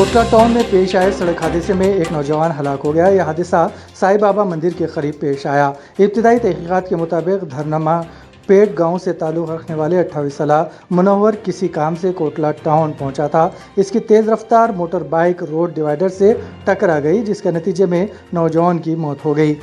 Kotla town में पेश आए सड़क हादसे में एक नौजवान हलाक हो गया। यह हादसा साईं बाबा मंदिर के करीब पेश आया। इब्तिदाई तहकीकात के मुताबिक धरनमा पेट गांव से ताल्लुक़ रखने वाले 28 साला मुनव्वर किसी काम से कोटला टाउन पहुंचा था। इसकी तेज़ रफ्तार मोटर बाइक रोड डिवाइडर से टकरा गई, जिसके नतीजे में नौजवान की मौत हो गई।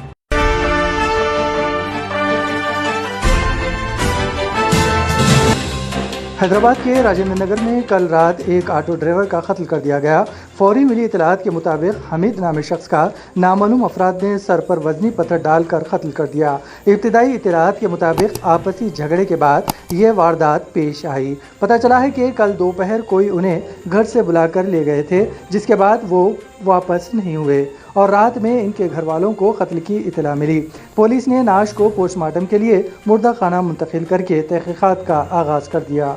हैदराबाद के राजेंद्र नगर में कल रात एक ऑटो ड्राइवर का कत्ल कर दिया गया। फौरी मिली इतलात के मुताबिक हमीद नामी शख्स का नामालूम अफराद ने सर पर वजनी पत्थर डालकर कत्ल कर दिया। इब्तिदाई इतलात के मुताबिक आपसी झगड़े के बाद ये वारदात पेश आई। पता चला है कि कल दोपहर कोई उन्हें घर से बुलाकर ले गए थे, जिसके बाद वो वापस नहीं हुए और रात में इनके घर वालों को कत्ल की इतला मिली। पुलिस ने नाश को पोस्टमार्टम के लिए मुर्दा खाना मुंतकिल करके तहकीकात का आगाज कर दिया।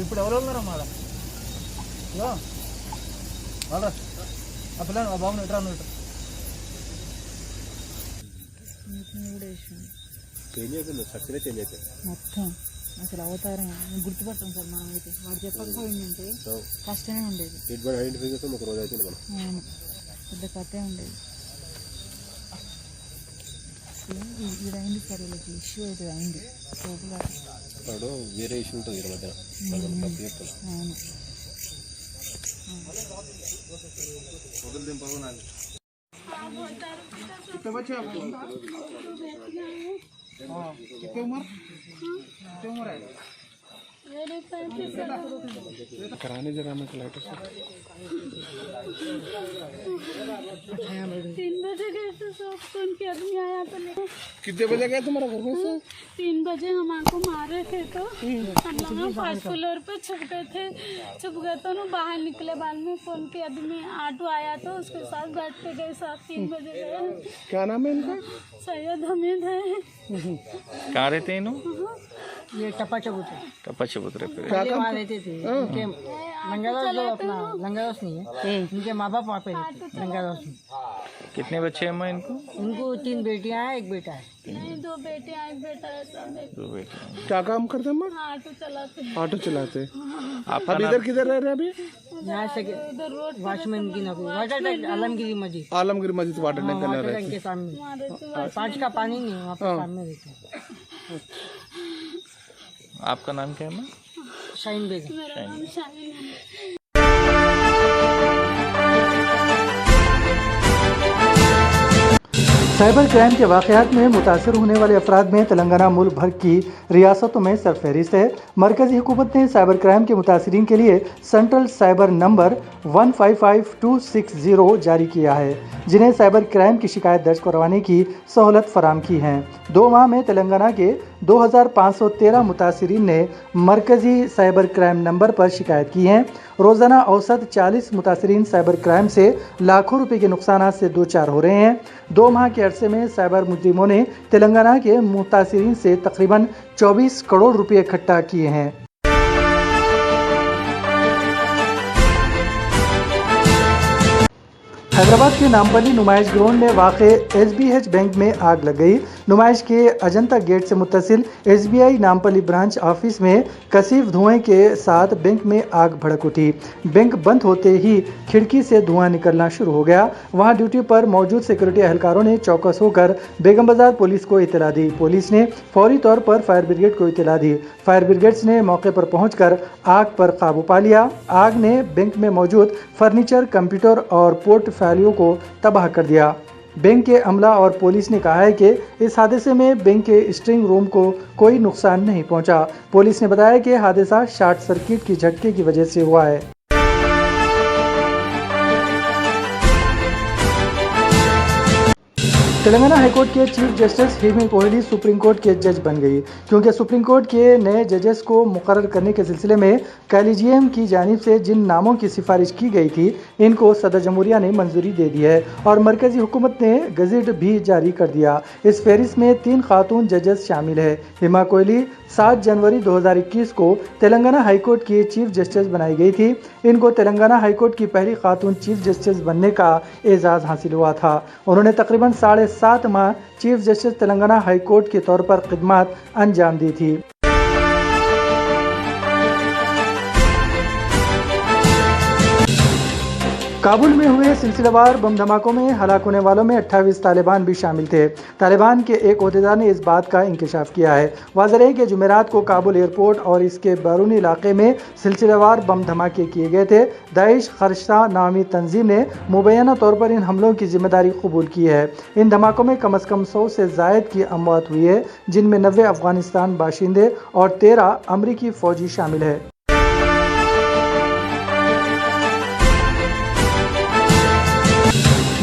ఇప్పుడు ఎవరు ఉన్నారమ్మా వాళ్ళ ఆ పిల్లలు ఆ బాబుని ఎట్లా ఉన్నట్టు మొత్తం అసలు అవతారం గుర్తుపట్టాం సార్. మనం అయితే వాడు చెప్పకపోయిందంటే కష్టమే ఉండేది. పెద్ద కథే ఉండేది. ఇది అయింది సార్, వీళ్ళకి ఇష్యూ అయితే అయింది. వేరే ఇష్యూ ఉంటుంది మధ్య. అవును. कराने जरा में लाइटर से 3 बजे गए थे, सब सुन के आदमी आया तो लेकिन कितने बजे गए तुम्हारा घर में से? 3 बजे हमारे मारे थे तो हम लोग 5 फ्लोर पे छुप गए तो ना बाहर निकले। बाद में फोन के आदमी ऑटो आया तो उसके साथ बैठ के गए। साथ 3 बजे गए। क्या नाम है इनका? सैयद हमीद है। कहाँ रहते हैं इन्हों? ये टप्पा चबूतरे पे वहाँ रहते थे। इनके लंगादास जो अपना लंगादास नहीं है, इनके माँ बाप वहाँ पे रहते लंगादास में। कितने बच्चे हैं इनको? इनको 3 बेटियाँ हैं, 1 बेटा है। नहीं, 2 बेटियां 1 बेटा है। सब 2 बेटे। क्या काम करते हैं? ऑटो चलाते। आप इधर किधर रह रहे हैं अभी? यहाँ से उधर रोड वॉचमैन की नौकरी, वाटर टैंक आलमगिरी मस्जिद वाटर टैंक वाटर टैंक के सामने। 5 का पानी नहीं, वहाँ पे सामने रहते। आपका नाम क्या है? शाहीन बेगम। मेरा नाम शाहीन है। साइबर क्राइम के वाक़यात में मुतासर होने वाले अफराद में तेलंगाना मुल्क भर की रियासतों में सरफहरिस्त है। मरकज़ी हुकूमत ने साइबर क्राइम के मुतासरीन के लिए सेंट्रल साइबर नंबर 155260 जारी किया है, जिन्हें साइबर क्राइम की शिकायत दर्ज करवाने की सहूलत फराम की है। 2 माह में तेलंगाना के 2513 मुतासरीन ने मरकज़ी साइबर क्राइम नंबर पर शिकायत की है। रोज़ाना औसत 40 मुतासरीन साइबर क्राइम से लाखों रुपए के नुकसान से दो चार हो रहे हैं। 2 माह के अरसे में साइबर मुजरिमों ने तेलंगाना के मुतासरीन से तकरीबन 24 करोड़ रुपए इकट्ठा किए हैं। हैदराबाद के नामपल्ली नुमाइश ग्राउंड में वाक़ SBH बैंक में आग लग गई। नुमाइश के अजंता गेट से मुत्तसिल SBI नामपल्ली ब्रांच ऑफिस में कसीफ धुएं के साथ बैंक में आग भड़क उठी। बैंक बंद होते ही खिड़की से धुआं निकलना शुरू हो गया। वहां ड्यूटी पर मौजूद सिक्योरिटी एहलकारों ने चौकस होकर बेगम बाजार पुलिस को इत्तला दी। पुलिस ने फौरी तौर पर फायर ब्रिगेड को इत्तला दी। फायर ब्रिगेड्स ने मौके पर पहुंचकर आग पर काबू पा लिया। आग ने बैंक में मौजूद फर्नीचर, कंप्यूटर और पोर्टफोलियो को तबाह कर दिया। बैंक के अमला और पुलिस ने कहा है कि इस हादसे में बैंक के स्ट्रिंग रूम को कोई नुकसान नहीं पहुंचा। पुलिस ने बताया कि हादसा शॉर्ट सर्किट की झटके की वजह से हुआ है। तेलंगाना हाईकोर्ट के chief justice Hema Kohli supreme court के जज बन गई, क्योंकि सुप्रीम कोर्ट के नए जजेस को मुकर्रर करने के सिलसिले में कॉलेजियम की जानिब से जिन नामों की सिफारिश की गई थी, इनको सदर जमहूरिया ने मंजूरी दे दी है और मरकजी हुकूमत ने गजेट भी जारी कर दिया। इस फहरिस्त में 3 खातून जजेस शामिल है। हेमा कोहली 7 जनवरी 2021 को तेलंगाना हाईकोर्ट की चीफ जस्टिस बनाई गई थी। इनको तेलंगाना हाईकोर्ट की पहली खातून चीफ जस्टिस बनने का एजाज़ हासिल हुआ था। उन्होंने तकरीबन 7.5 माह चीफ जस्टिस तेलंगाना हाईकोर्ट के तौर पर खिदमत अंजाम दी थी। काबुल में हुए सिलसिलेवार बम धमाकों में हलाक होने वालों में 28 तालिबान भी शामिल थे। तालिबान के एक ओहदेदार ने इस बात का इंकशाफ किया है। वाज़ेह है कि जुमेरात को काबुल एयरपोर्ट और इसके बैरूनी इलाके में सिलसिलेवार बम धमाके किए गए थे। दाइश खरशा नामी तंजीम ने मुबैना तौर पर इन हमलों की जिम्मेदारी कबूल की है। इन धमाकों में कम अज़ कम 100 से ज़ायद की अमवात हुई है, जिनमें 90 अफगानिस्तान बाशिंदे और 13 अमरीकी फ़ौजी शामिल है।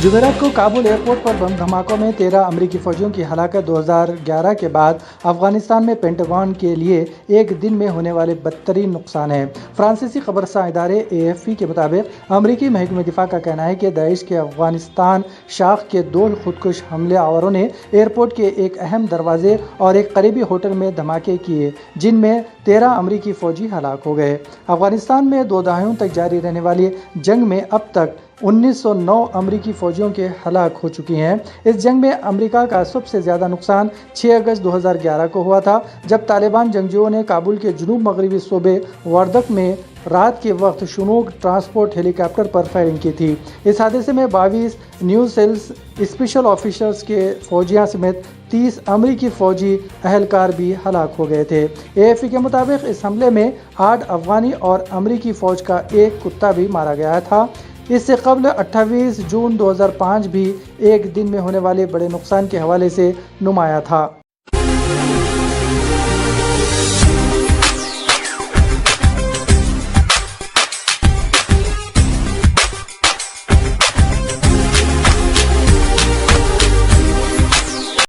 जुमेरात को काबुल एयरपोर्ट पर बम धमाकों में 13 अमरीकी फ़ौजियों की हलाकत 2011 के बाद अफगानिस्तान में पेंटागन के लिए एक दिन में होने वाले बदतरीन नुकसान है। फ्रांसीसी खबरसां इदारे AFP के मुताबिक अमरीकी महकमे दिफा का कहना है कि दाइश के अफगानिस्तान शाख के 2 खुदकुश हमले आवरों ने एयरपोर्ट के एक अहम दरवाजे और एक करीबी होटल में धमाके किए, जिनमें 13 अमरीकी फ़ौजी हलाक हो गए। अफगानिस्तान में 2 दहाइयों तक जारी रहने वाली जंग में अब तक 1909 अमरीकी फ़ौजियों के हलाक हो चुकी हैं। इस जंग में अमेरिका का सबसे ज़्यादा नुकसान 6 अगस्त 2011 को हुआ था, जब तालिबान जंगजुओं ने काबुल के जुनूब मगरबी सूबे वर्दक में रात के वक्त शनूक ट्रांसपोर्ट हेलीकॉप्टर पर फायरिंग की थी। इस हादसे में 22 न्यू सेल्स स्पेशल ऑफिसर्स के फौजियां समेत 30 अमरीकी फ़ौजी अहलकार भी हलाक हो गए थे। AFP के मुताबिक इस हमले में 8 अफगानी और अमरीकी फ़ौज का एक कुत्ता भी मारा गया था। इससे कबल 28 जून 2005 भी एक दिन में होने वाले बड़े नुकसान के हवाले से नुमाया था।